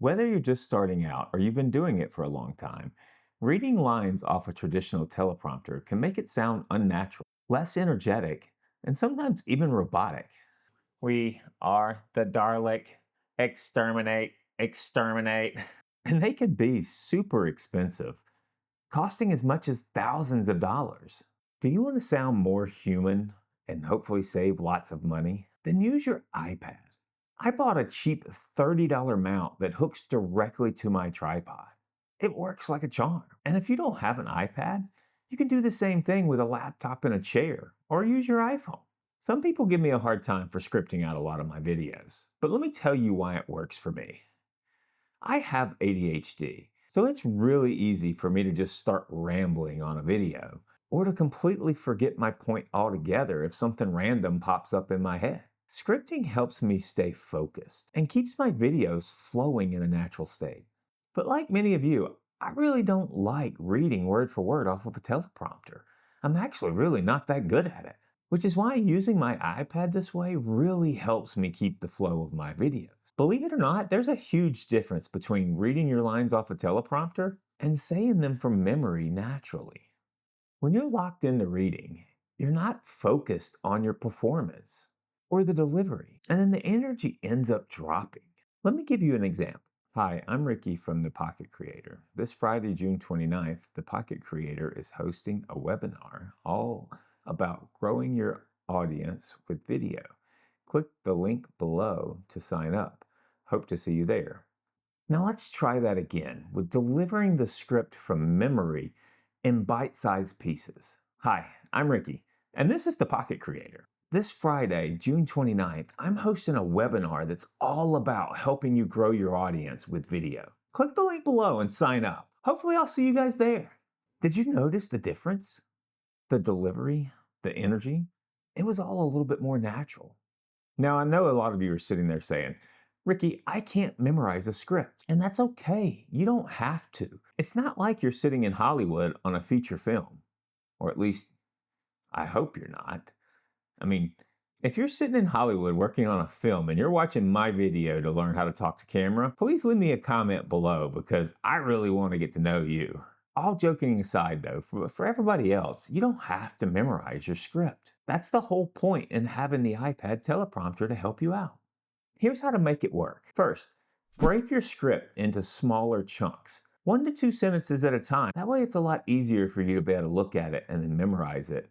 Whether you're just starting out or you've been doing it for a long time, reading lines off a traditional teleprompter can make it sound unnatural, less energetic, and sometimes even robotic. We are the Dalek, exterminate, exterminate. And they can be super expensive, costing as much as thousands of dollars. Do you want to sound more human and hopefully save lots of money? Then use your iPad. I bought a cheap $30 mount that hooks directly to my tripod. It works like a charm. And if you don't have an iPad, you can do the same thing with a laptop and a chair, or use your iPhone. Some people give me a hard time for scripting out a lot of my videos, but let me tell you why it works for me. I have ADHD, so it's really easy for me to just start rambling on a video, or to completely forget my point altogether if something random pops up in my head. Scripting helps me stay focused and keeps my videos flowing in a natural state. But like many of you, I really don't like reading word for word off of a teleprompter. I'm actually really not that good at it, which is why using my iPad this way really helps me keep the flow of my videos. Believe it or not, there's a huge difference between reading your lines off a teleprompter and saying them from memory naturally. When you're locked into reading, you're not focused on your performance or the delivery, and then the energy ends up dropping. Let me give you an example. Hi, I'm Ricky from The Pocket Creator. This Friday, June 29th, The Pocket Creator is hosting a webinar all about growing your audience with video. Click the link below to sign up. Hope to see you there. Now let's try that again with delivering the script from memory in bite-sized pieces. Hi, I'm Ricky, and this is The Pocket Creator. This Friday, June 29th, I'm hosting a webinar that's all about helping you grow your audience with video. Click the link below and sign up. Hopefully I'll see you guys there. Did you notice the difference? The delivery, the energy? It was all a little bit more natural. Now I know a lot of you are sitting there saying, Ricky, I can't memorize a script. And that's okay. You don't have to. It's not like you're sitting in Hollywood on a feature film. Or at least, I hope you're not. I mean, if you're sitting in Hollywood working on a film and you're watching my video to learn how to talk to camera, please leave me a comment below because I really want to get to know you. All joking aside though, for everybody else, you don't have to memorize your script. That's the whole point in having the iPad teleprompter to help you out. Here's how to make it work. First, break your script into smaller chunks, 1 to 2 sentences at a time. That way it's a lot easier for you to be able to look at it and then memorize it,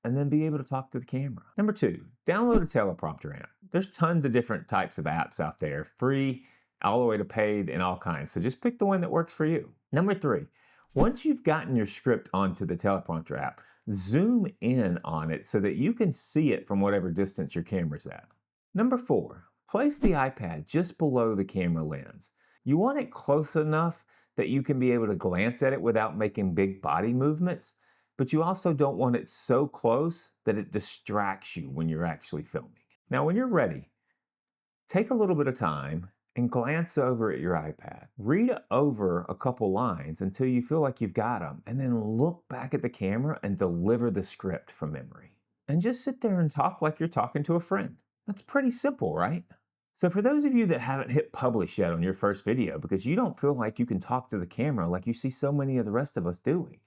and then be able to talk to the camera. Number 2, download a teleprompter app. There's tons of different types of apps out there, free, all the way to paid, and all kinds. So just pick the one that works for you. Number 3, once you've gotten your script onto the teleprompter app, zoom in on it so that you can see it from whatever distance your camera's at. Number 4, place the iPad just below the camera lens. You want it close enough that you can be able to glance at it without making big body movements, but you also don't want it so close that it distracts you when you're actually filming. Now, when you're ready, take a little bit of time and glance over at your iPad. Read over a couple lines until you feel like you've got them, and then look back at the camera and deliver the script from memory. And just sit there and talk like you're talking to a friend. That's pretty simple, right? So for those of you that haven't hit publish yet on your first video because you don't feel like you can talk to the camera like you see so many of the rest of us doing,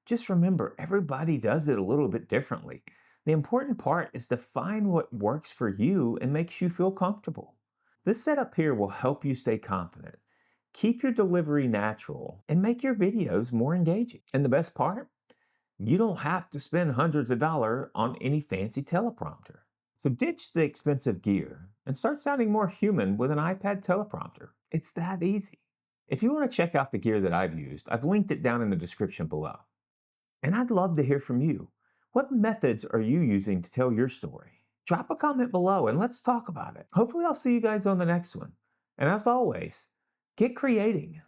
just remember, everybody does it a little bit differently. The important part is to find what works for you and makes you feel comfortable. This setup here will help you stay confident, keep your delivery natural, and make your videos more engaging. And the best part? You don't have to spend hundreds of dollars on any fancy teleprompter. So ditch the expensive gear and start sounding more human with an iPad teleprompter. It's that easy. If you want to check out the gear that I've used, I've linked it down in the description below. And I'd love to hear from you. What methods are you using to tell your story? Drop a comment below and let's talk about it. Hopefully I'll see you guys on the next one. And as always, get creating.